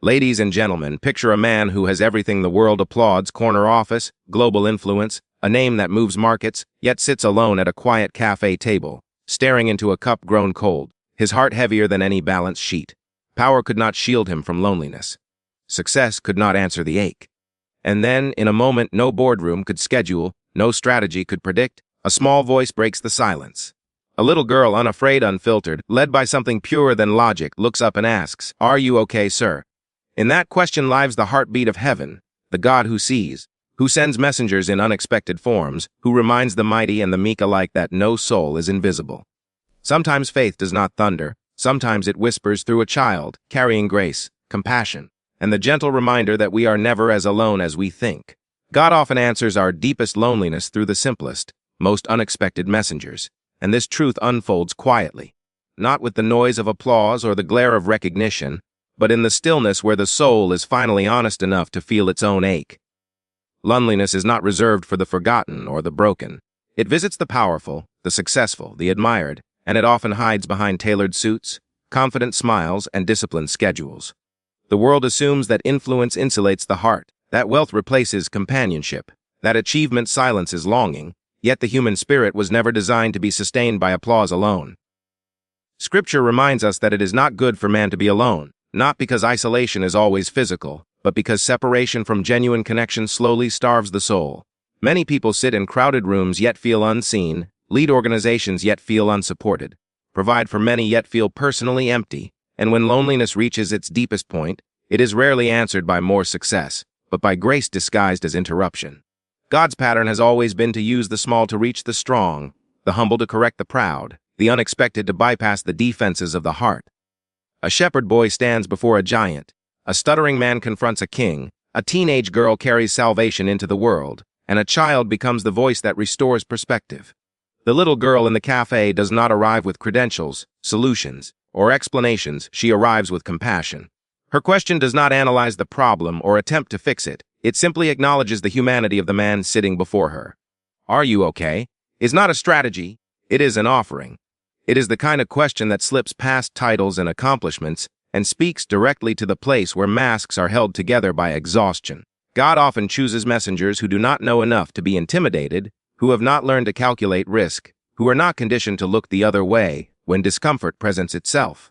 Ladies and gentlemen, picture a man who has everything the world applauds: corner office, global influence, a name that moves markets, yet sits alone at a quiet cafe table, staring into a cup grown cold, his heart heavier than any balance sheet. Power could not shield him from loneliness. Success could not answer the ache. And then, in a moment no boardroom could schedule, no strategy could predict, a small voice breaks the silence. A little girl, unafraid, unfiltered, led by something purer than logic, looks up and asks, "Are you okay, sir?" In that question lies the heartbeat of heaven, the God who sees, who sends messengers in unexpected forms, who reminds the mighty and the meek alike that no soul is invisible. Sometimes faith does not thunder, sometimes it whispers through a child, carrying grace, compassion, and the gentle reminder that we are never as alone as we think. God often answers our deepest loneliness through the simplest, most unexpected messengers, and this truth unfolds quietly, not with the noise of applause or the glare of recognition, but in the stillness where the soul is finally honest enough to feel its own ache. Loneliness is not reserved for the forgotten or the broken. It visits the powerful, the successful, the admired, and it often hides behind tailored suits, confident smiles, and disciplined schedules. The world assumes that influence insulates the heart, that wealth replaces companionship, that achievement silences longing, yet the human spirit was never designed to be sustained by applause alone. Scripture reminds us that it is not good for man to be alone, not because isolation is always physical, but because separation from genuine connection slowly starves the soul. Many people sit in crowded rooms yet feel unseen, lead organizations yet feel unsupported, provide for many yet feel personally empty, and when loneliness reaches its deepest point, it is rarely answered by more success, but by grace disguised as interruption. God's pattern has always been to use the small to reach the strong, the humble to correct the proud, the unexpected to bypass the defenses of the heart. A shepherd boy stands before a giant, a stuttering man confronts a king, a teenage girl carries salvation into the world, and a child becomes the voice that restores perspective. The little girl in the cafe does not arrive with credentials, solutions, or explanations. She arrives with compassion. Her question does not analyze the problem or attempt to fix it. It simply acknowledges the humanity of the man sitting before her. "Are you okay?" is not a strategy, it is an offering. It is the kind of question that slips past titles and accomplishments and speaks directly to the place where masks are held together by exhaustion. God often chooses messengers who do not know enough to be intimidated, who have not learned to calculate risk, who are not conditioned to look the other way when discomfort presents itself.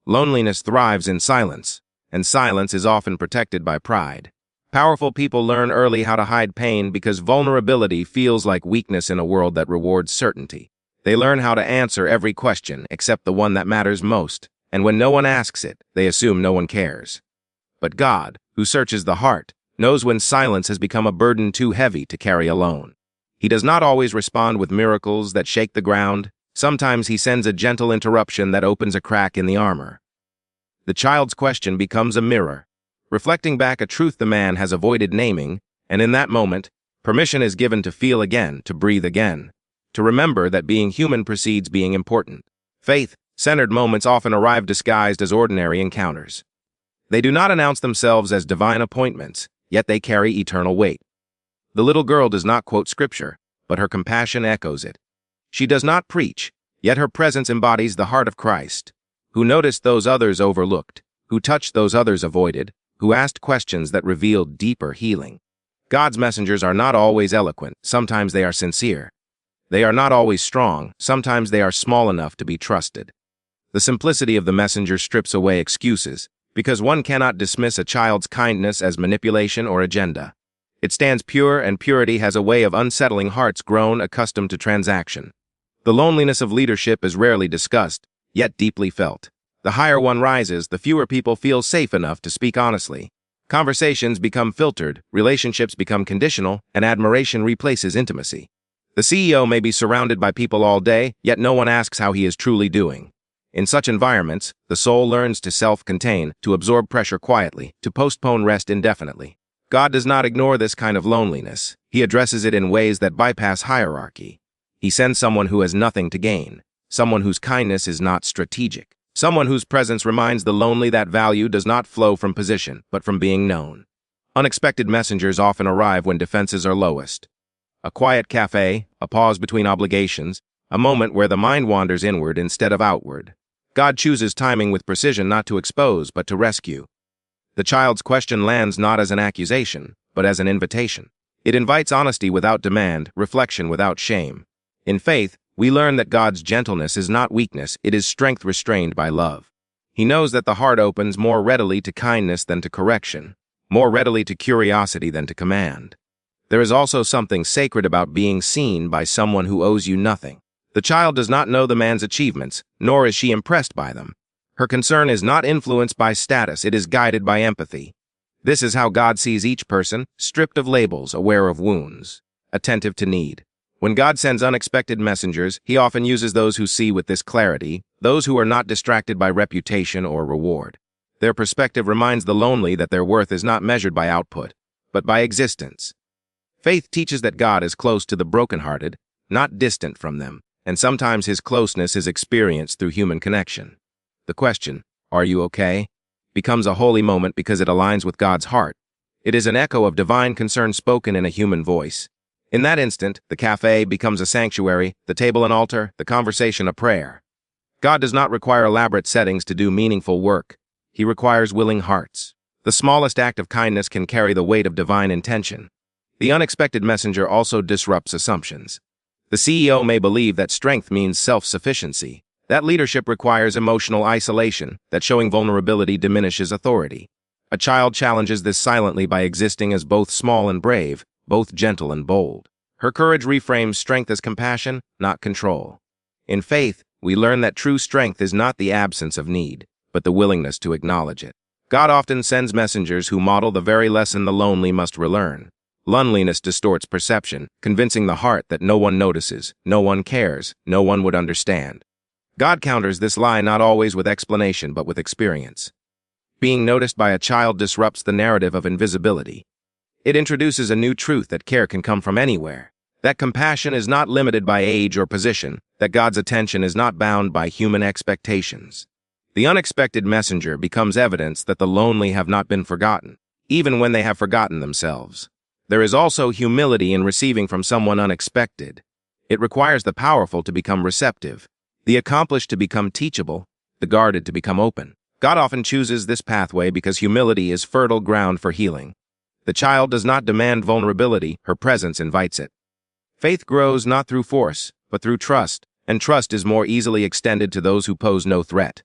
Loneliness thrives in silence, and silence is often protected by pride. Powerful people learn early how to hide pain because vulnerability feels like weakness in a world that rewards certainty. They learn how to answer every question except the one that matters most, and when no one asks it, they assume no one cares. But God, who searches the heart, knows when silence has become a burden too heavy to carry alone. He does not always respond with miracles that shake the ground. Sometimes he sends a gentle interruption that opens a crack in the armor. The child's question becomes a mirror, reflecting back a truth the man has avoided naming, and in that moment, permission is given to feel again, to breathe again, to remember that being human precedes being important. Faith-centered moments often arrive disguised as ordinary encounters. They do not announce themselves as divine appointments, yet they carry eternal weight. The little girl does not quote scripture, but her compassion echoes it. She does not preach, yet her presence embodies the heart of Christ, who noticed those others overlooked, who touched those others avoided, who asked questions that revealed deeper healing. God's messengers are not always eloquent, sometimes they are sincere. They are not always strong, sometimes they are small enough to be trusted. The simplicity of the messenger strips away excuses, because one cannot dismiss a child's kindness as manipulation or agenda. It stands pure, and purity has a way of unsettling hearts grown accustomed to transaction. The loneliness of leadership is rarely discussed, yet deeply felt. The higher one rises, the fewer people feel safe enough to speak honestly. Conversations become filtered, relationships become conditional, and admiration replaces intimacy. The CEO may be surrounded by people all day, yet no one asks how he is truly doing. In such environments, the soul learns to self-contain, to absorb pressure quietly, to postpone rest indefinitely. God does not ignore this kind of loneliness. He addresses it in ways that bypass hierarchy. He sends someone who has nothing to gain, someone whose kindness is not strategic, someone whose presence reminds the lonely that value does not flow from position, but from being known. Unexpected messengers often arrive when defenses are lowest. A quiet cafe, a pause between obligations, a moment where the mind wanders inward instead of outward. God chooses timing with precision not to expose but to rescue. The child's question lands not as an accusation, but as an invitation. It invites honesty without demand, reflection without shame. In faith, we learn that God's gentleness is not weakness, it is strength restrained by love. He knows that the heart opens more readily to kindness than to correction, more readily to curiosity than to command. There is also something sacred about being seen by someone who owes you nothing. The child does not know the man's achievements, nor is she impressed by them. Her concern is not influenced by status, it is guided by empathy. This is how God sees each person, stripped of labels, aware of wounds, attentive to need. When God sends unexpected messengers, he often uses those who see with this clarity, those who are not distracted by reputation or reward. Their perspective reminds the lonely that their worth is not measured by output, but by existence. Faith teaches that God is close to the brokenhearted, not distant from them, and sometimes his closeness is experienced through human connection. The question, "Are you okay?" becomes a holy moment because it aligns with God's heart. It is an echo of divine concern spoken in a human voice. In that instant, the café becomes a sanctuary, the table an altar, the conversation a prayer. God does not require elaborate settings to do meaningful work. He requires willing hearts. The smallest act of kindness can carry the weight of divine intention. The unexpected messenger also disrupts assumptions. The CEO may believe that strength means self-sufficiency, that leadership requires emotional isolation, that showing vulnerability diminishes authority. A child challenges this silently by existing as both small and brave, both gentle and bold. Her courage reframes strength as compassion, not control. In faith, we learn that true strength is not the absence of need, but the willingness to acknowledge it. God often sends messengers who model the very lesson the lonely must relearn. Loneliness distorts perception, convincing the heart that no one notices, no one cares, no one would understand. God counters this lie not always with explanation but with experience. Being noticed by a child disrupts the narrative of invisibility. It introduces a new truth that care can come from anywhere, that compassion is not limited by age or position, that God's attention is not bound by human expectations. The unexpected messenger becomes evidence that the lonely have not been forgotten, even when they have forgotten themselves. There is also humility in receiving from someone unexpected. It requires the powerful to become receptive, the accomplished to become teachable, the guarded to become open. God often chooses this pathway because humility is fertile ground for healing. The child does not demand vulnerability, her presence invites it. Faith grows not through force, but through trust, and trust is more easily extended to those who pose no threat.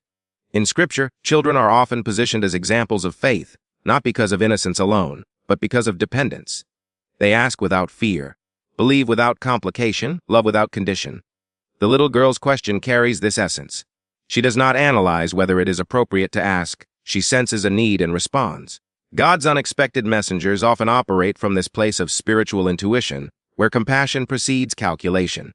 In Scripture, children are often positioned as examples of faith, not because of innocence alone, but because of dependence. They ask without fear, believe without complication, love without condition. The little girl's question carries this essence. She does not analyze whether it is appropriate to ask, she senses a need and responds. God's unexpected messengers often operate from this place of spiritual intuition, where compassion precedes calculation.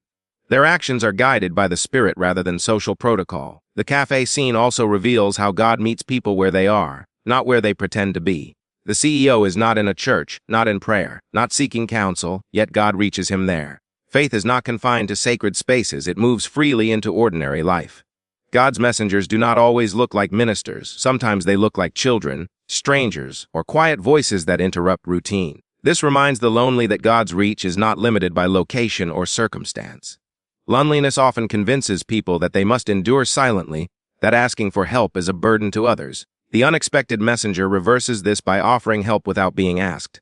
Their actions are guided by the Spirit rather than social protocol. The cafe scene also reveals how God meets people where they are, not where they pretend to be. The CEO is not in a church, not in prayer, not seeking counsel, yet God reaches him there. Faith is not confined to sacred spaces, it moves freely into ordinary life. God's messengers do not always look like ministers, sometimes they look like children, strangers, or quiet voices that interrupt routine. This reminds the lonely that God's reach is not limited by location or circumstance. Loneliness often convinces people that they must endure silently, that asking for help is a burden to others. The unexpected messenger reverses this by offering help without being asked.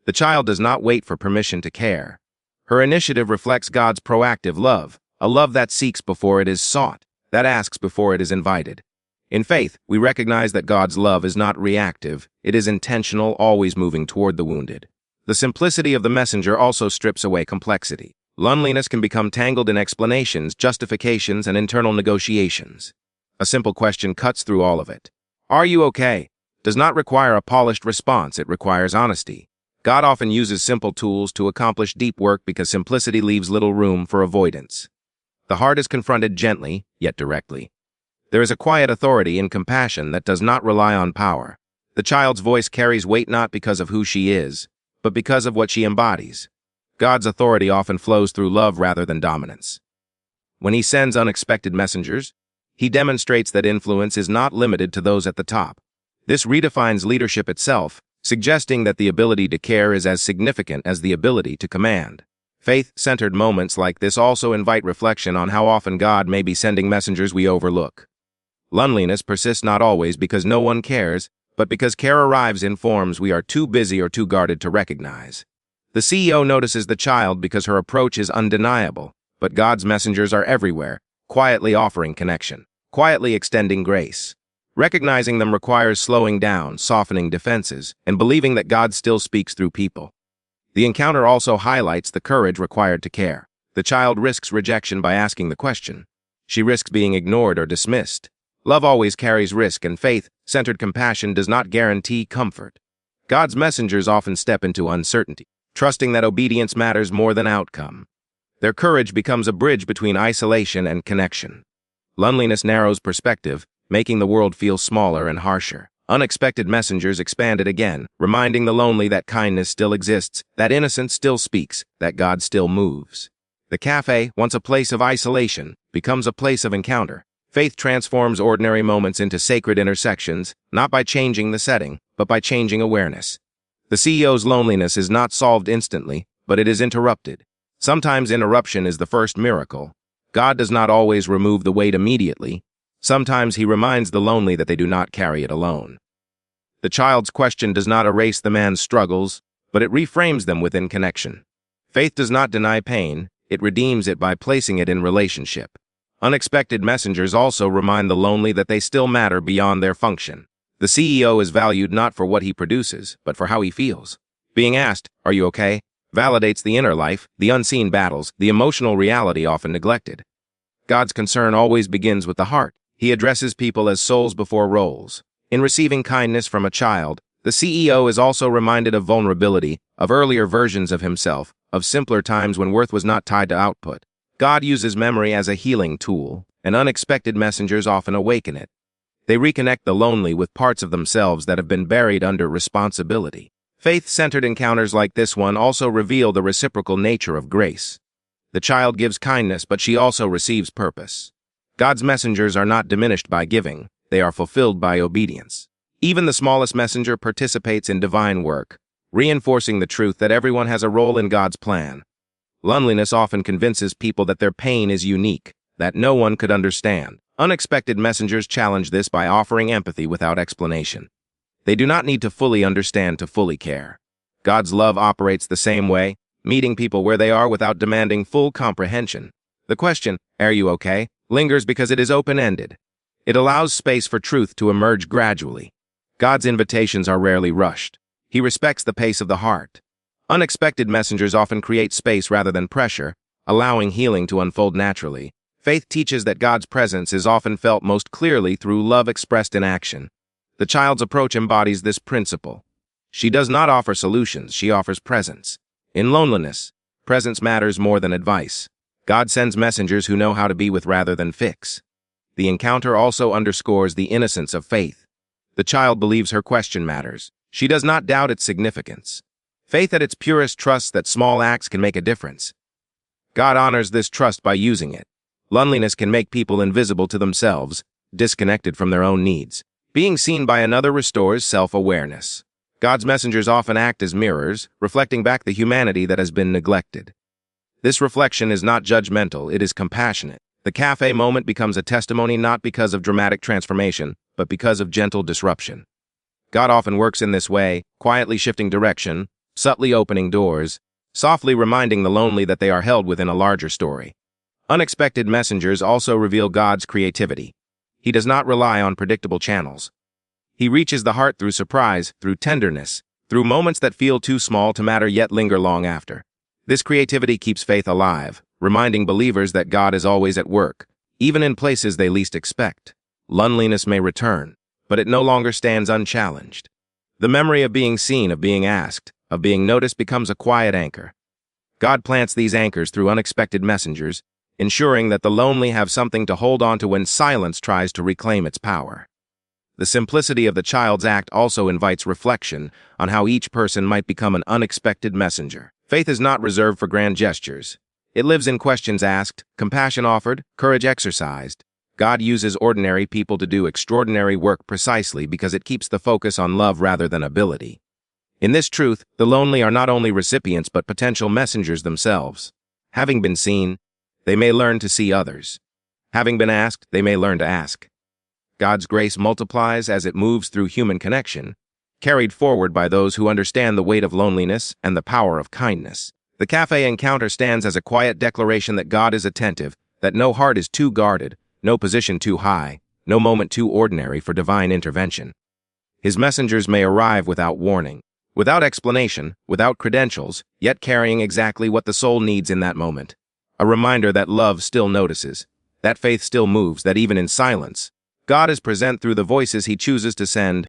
The child does not wait for permission to care. Her initiative reflects God's proactive love, a love that seeks before it is sought, that asks before it is invited. In faith, we recognize that God's love is not reactive, it is intentional, always moving toward the wounded. The simplicity of the messenger also strips away complexity. Loneliness can become tangled in explanations, justifications, and internal negotiations. A simple question cuts through all of it. "Are you okay?" does not require a polished response, it requires honesty. God often uses simple tools to accomplish deep work because simplicity leaves little room for avoidance. The heart is confronted gently, yet directly. There is a quiet authority in compassion that does not rely on power. The child's voice carries weight not because of who she is, but because of what she embodies. God's authority often flows through love rather than dominance. When he sends unexpected messengers, he demonstrates that influence is not limited to those at the top. This redefines leadership itself, suggesting that the ability to care is as significant as the ability to command. Faith-centered moments like this also invite reflection on how often God may be sending messengers we overlook. Loneliness persists not always because no one cares, but because care arrives in forms we are too busy or too guarded to recognize. The CEO notices the child because her approach is undeniable, but God's messengers are everywhere, quietly offering connection, quietly extending grace. Recognizing them requires slowing down, softening defenses, and believing that God still speaks through people. The encounter also highlights the courage required to care. The child risks rejection by asking the question. She risks being ignored or dismissed. Love always carries risk, and faith-centered compassion does not guarantee comfort. God's messengers often step into uncertainty, trusting that obedience matters more than outcome. Their courage becomes a bridge between isolation and connection. Loneliness narrows perspective, making the world feel smaller and harsher. Unexpected messengers expand it again, reminding the lonely that kindness still exists, that innocence still speaks, that God still moves. The cafe, once a place of isolation, becomes a place of encounter. Faith transforms ordinary moments into sacred intersections, not by changing the setting, but by changing awareness. The CEO's loneliness is not solved instantly, but it is interrupted. Sometimes interruption is the first miracle. God does not always remove the weight immediately. Sometimes he reminds the lonely that they do not carry it alone. The child's question does not erase the man's struggles, but it reframes them within connection. Faith does not deny pain, it redeems it by placing it in relationship. Unexpected messengers also remind the lonely that they still matter beyond their function. The CEO is valued not for what he produces, but for how he feels. Being asked, "Are you okay?" validates the inner life, the unseen battles, the emotional reality often neglected. God's concern always begins with the heart. He addresses people as souls before roles. In receiving kindness from a child, the CEO is also reminded of vulnerability, of earlier versions of himself, of simpler times when worth was not tied to output. God uses memory as a healing tool, and unexpected messengers often awaken it. They reconnect the lonely with parts of themselves that have been buried under responsibility. Faith-centered encounters like this one also reveal the reciprocal nature of grace. The child gives kindness, but she also receives purpose. God's messengers are not diminished by giving, they are fulfilled by obedience. Even the smallest messenger participates in divine work, reinforcing the truth that everyone has a role in God's plan. Loneliness often convinces people that their pain is unique, that no one could understand. Unexpected messengers challenge this by offering empathy without explanation. They do not need to fully understand to fully care. God's love operates the same way, meeting people where they are without demanding full comprehension. The question, "Are you okay?" lingers because it is open-ended. It allows space for truth to emerge gradually. God's invitations are rarely rushed. He respects the pace of the heart. Unexpected messengers often create space rather than pressure, allowing healing to unfold naturally. Faith teaches that God's presence is often felt most clearly through love expressed in action. The child's approach embodies this principle. She does not offer solutions, she offers presence. In loneliness, presence matters more than advice. God sends messengers who know how to be with rather than fix. The encounter also underscores the innocence of faith. The child believes her question matters. She does not doubt its significance. Faith at its purest trusts that small acts can make a difference. God honors this trust by using it. Loneliness can make people invisible to themselves, disconnected from their own needs. Being seen by another restores self-awareness. God's messengers often act as mirrors, reflecting back the humanity that has been neglected. This reflection is not judgmental, it is compassionate. The cafe moment becomes a testimony not because of dramatic transformation, but because of gentle disruption. God often works in this way, quietly shifting direction, subtly opening doors, softly reminding the lonely that they are held within a larger story. Unexpected messengers also reveal God's creativity. He does not rely on predictable channels. He reaches the heart through surprise, through tenderness, through moments that feel too small to matter yet linger long after. This creativity keeps faith alive, reminding believers that God is always at work, even in places they least expect. Loneliness may return, but it no longer stands unchallenged. The memory of being seen, of being asked, of being noticed becomes a quiet anchor. God plants these anchors through unexpected messengers, ensuring that the lonely have something to hold on to when silence tries to reclaim its power. The simplicity of the child's act also invites reflection on how each person might become an unexpected messenger. Faith is not reserved for grand gestures. It lives in questions asked, compassion offered, courage exercised. God uses ordinary people to do extraordinary work precisely because it keeps the focus on love rather than ability. In this truth, the lonely are not only recipients but potential messengers themselves. Having been seen, they may learn to see others. Having been asked, they may learn to ask. God's grace multiplies as it moves through human connection, carried forward by those who understand the weight of loneliness and the power of kindness. The cafe encounter stands as a quiet declaration that God is attentive, that no heart is too guarded, no position too high, no moment too ordinary for divine intervention. His messengers may arrive without warning, without explanation, without credentials, yet carrying exactly what the soul needs in that moment. A reminder that love still notices, that faith still moves, that even in silence, God is present through the voices he chooses to send.